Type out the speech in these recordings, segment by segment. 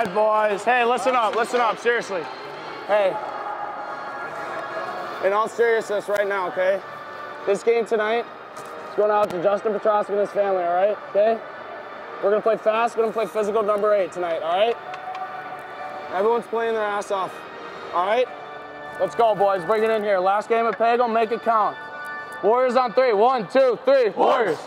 right, boys. Hey, listen up, seriously. Hey, in all seriousness right now, okay? This game tonight is going out to Justin Petrosky and his family, all right? Okay? We're gonna play fast, we're gonna play physical number 8 tonight, all right? Everyone's playing their ass off, all right? Let's go, boys, bring it in here. Last game at Pago, make it count. Warriors on 3, 1, 2, 3, Warriors.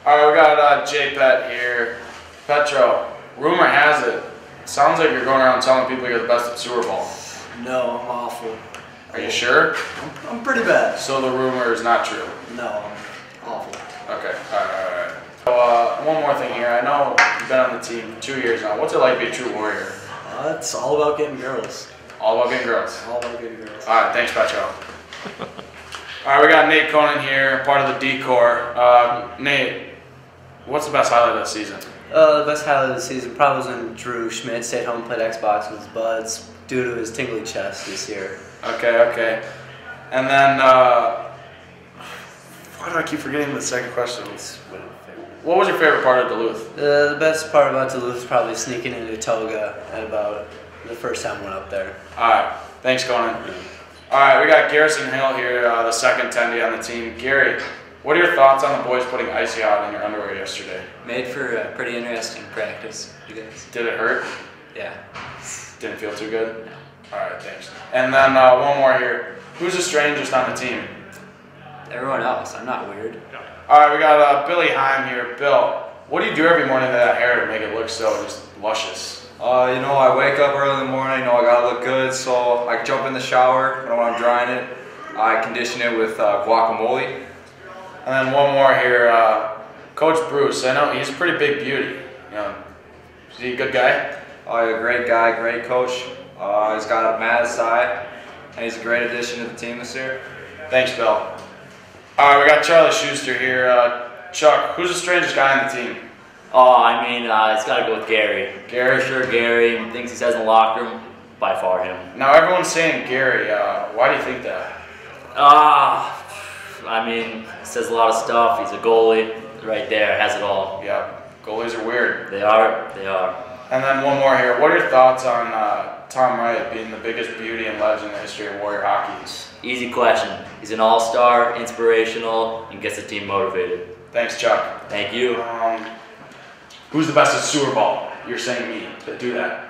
All right, we got J-Pet here. Petro, rumor has it, sounds like you're going around telling people you're the best at sewer ball. No, I'm awful. Are you sure? I'm pretty bad. So the rumor is not true? No, I'm awful. Okay, alright. So, one more thing here. I know you've been on the team 2 years now. What's it like to be a true Warrior? It's all about getting girls. All about getting girls? All about getting girls. Alright, thanks, Petro. Alright, we got Nate Conan here, part of the decor. Nate, what's the best highlight of the season? The best highlight of the season probably was when Drew Schmidt stayed home and played Xbox with his buds due to his tingly chest this year. Okay. And then, why do I keep forgetting the second question? What was your favorite part of Duluth? The best part about Duluth is probably sneaking into Toga at about the first time we went up there. Alright, thanks Conan. Alright, we got Garrison Hill here, the second attendee on the team. Gary, what are your thoughts on the boys putting Icy Hot in your underwear yesterday? Made for a pretty interesting practice, you guys. Did it hurt? Yeah. Didn't feel too good? No. Alright, thanks. And then one more here. Who's the strangest on the team? Everyone else, I'm not weird. Alright, we got Billy Heim here. Bill, what do you do every morning to that hair to make it look so just luscious? You know, I wake up early in the morning, you know I gotta look good, so I jump in the shower, and when I'm drying it, I condition it with guacamole. And then one more here, Coach Bruce. I know he's a pretty big beauty. You know, is he a good guy? Oh, you're a great guy, great coach. He's got a mad side, and he's a great addition to the team this year. Thanks, Bill. All right, we got Charlie Schuster here. Chuck, who's the strangest guy on the team? Oh, I mean, it's got to go with Gary. Gary? For sure, Gary. Things he says in the locker room, by far him. Now everyone's saying Gary. Why do you think that? I mean, he says a lot of stuff. He's a goalie. Right there, has it all. Yeah, goalies are weird. They are. They are. And then one more here. What are your thoughts on Tom Wright being the biggest beauty and legend in the history of Warrior hockey? Easy question. He's an all-star, inspirational, and gets the team motivated. Thanks, Chuck. Thank you. Who's the best at sewer ball? You're saying me, but do that.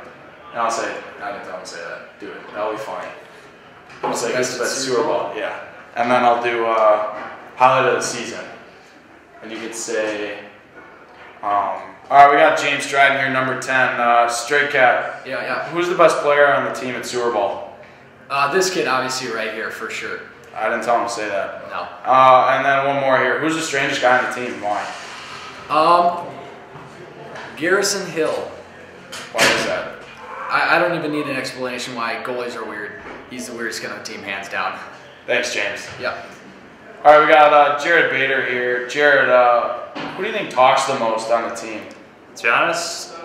And I'll say, I didn't tell him to say that. Do it. That'll be funny. I'll say who's the best at sewer ball? Yeah. And then I'll do highlight of the season. And you could say, all right, we got James Stratton here, number 10, straight cat. Yeah. Who's the best player on the team at sewer ball? This kid, obviously, right here, for sure. I didn't tell him to say that. No. And then one more here. Who's the strangest guy on the team and why? Garrison Hill. Why is that? I don't even need an explanation why goalies are weird. He's the weirdest guy on the team, hands down. Thanks, James. Yeah. All right, we got Jared Bader here. Jared, who do you think talks the most on the team? To be honest,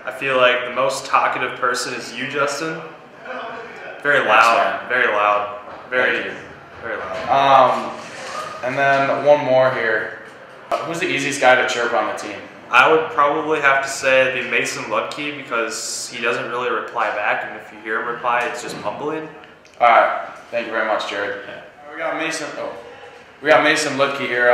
I feel like the most talkative person is you, Justin. Very loud, very loud, very loud. And then one more here. Who's the easiest guy to chirp on the team? I would probably have to say it'd be Mason Lutke because he doesn't really reply back, and if you hear him reply, it's just mumbling. All right, thank you very much, Jared. We got Mason Lutke here.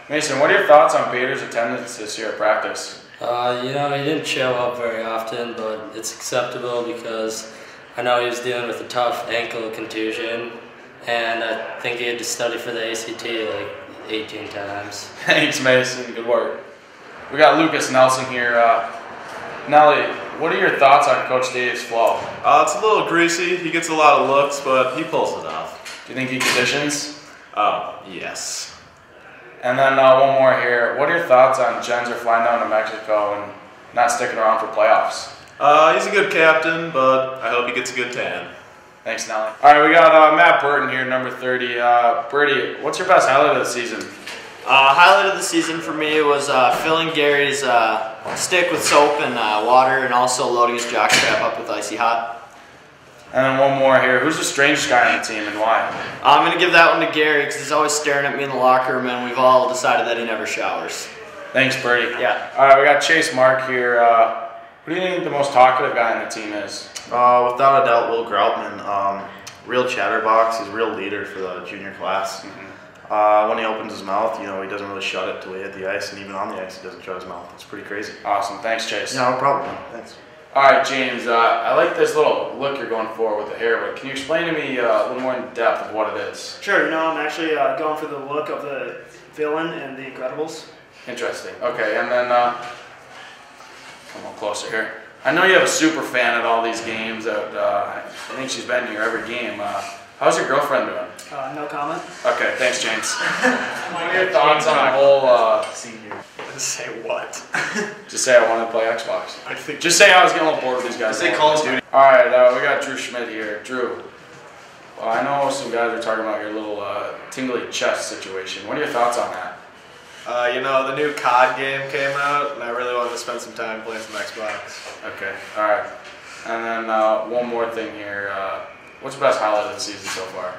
Mason, what are your thoughts on Bader's attendance this year at practice? He didn't show up very often, but it's acceptable because I know he was dealing with a tough ankle contusion, and I think he had to study for the ACT like 18 times. Thanks, Mason. Good work. We got Lucas Nelson here. Nelly, what are your thoughts on Coach Dave's flow? It's a little greasy. He gets a lot of looks, but he pulls it off. Do you think he conditions? Oh, yes. And then one more here. What are your thoughts on Jenser flying down to Mexico and not sticking around for playoffs? He's a good captain, but I hope he gets a good tan. Thanks, Nelly. All right, we got Matt Burton here, number 30. Bertie, what's your best highlight of the season? Highlight of the season for me was filling Gary's stick with soap and water, and also loading his jockstrap up with icy hot. And then one more here. Who's the strangest guy on the team and why? I'm going to give that one to Gary because he's always staring at me in the locker room, and we've all decided that he never showers. Thanks, Bertie. Yeah. All right, we got Chase Mark here. Who do you think the most talkative guy on the team is? Without a doubt, Will Groutman. Real chatterbox. He's a real leader for the junior class. When he opens his mouth, he doesn't really shut it till we hit the ice, and even on the ice, he doesn't shut his mouth. It's pretty crazy. Awesome. Thanks, Chase. Yeah, no problem. Thanks. All right, James. I like this little look you're going for with the hair, but can you explain to me a little more in depth of what it is? Sure. I'm actually going for the look of the villain in The Incredibles. Interesting. Okay, and then come on closer here. I know you have a super fan at all these games. I think she's been here every game. How's your girlfriend doing? No comment. Okay, thanks, James. What are your thoughts on the whole senior? Say what? Just say I want to play Xbox. Just say I was getting a little bored with these guys. Say Call of Duty. All right, we got Drew Schmidt here. Drew, I know some guys are talking about your little tingly chest situation. What are your thoughts on that? The new COD game came out, and I really wanted to spend some time playing some Xbox. Okay, all right. And then one more thing here. What's your best highlight of the season so far?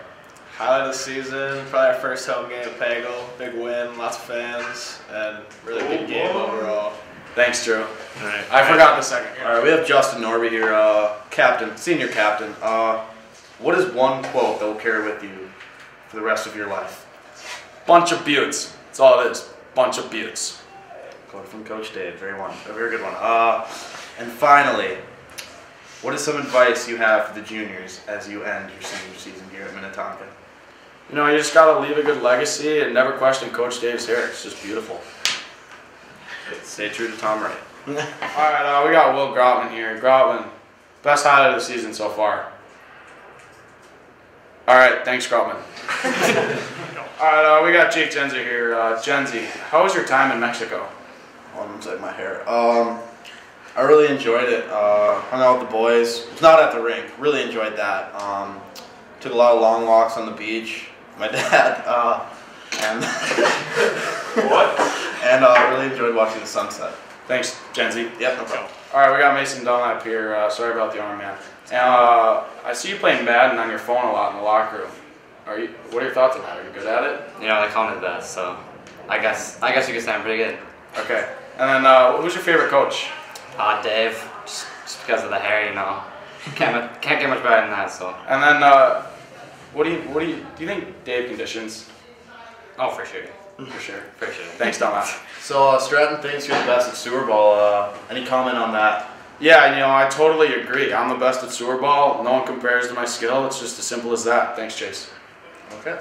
Highlight of the season, probably our first home game at Pagel. Big win, lots of fans, and really good game overall. Thanks, Drew. All right. I forgot the second. All right, we have Justin Norby here, captain, senior captain. What is one quote that will carry with you for the rest of your life? Bunch of buttes. That's all it is. Bunch of buttes. Quote from Coach Dave. Very good one. And finally, what is some advice you have for the juniors as you end your senior season here at Minnetonka? You just got to leave a good legacy and never question Coach Dave's hair. It's just beautiful. Stay true to Tom Wright. All right, we got Will Groutman here. Groutman, best highlight of the season so far. All right, thanks, Groutman. All right, we got Jake Genzi here. Genzi, how was your time in Mexico? One looks like my hair. I really enjoyed it. Hung out with the boys. It's not at the rink. Really enjoyed that. Took a lot of long walks on the beach. My dad. And what? And really enjoyed watching the sunset. Thanks, Genzi. Yep, no problem. All right, we got Mason Dunlap here. Sorry about the arm, man. I see you playing Madden on your phone a lot in the locker room. What are your thoughts on that? Are you good at it? You know, they call me the best, so I guess you could say I'm pretty good. Okay. And then, who's your favorite coach? Dave, just because of the hair, you know. Can't get much better than that, so. And then, do you think Dave conditions? Oh, for sure. For sure. For sure. Thanks, Dunlap. So Stratton thinks you're the best at sewer ball. Any comment on that? Yeah, you know, I totally agree. I'm the best at sewer ball. No one compares to my skill. It's just as simple as that. Thanks, Chase. Okay.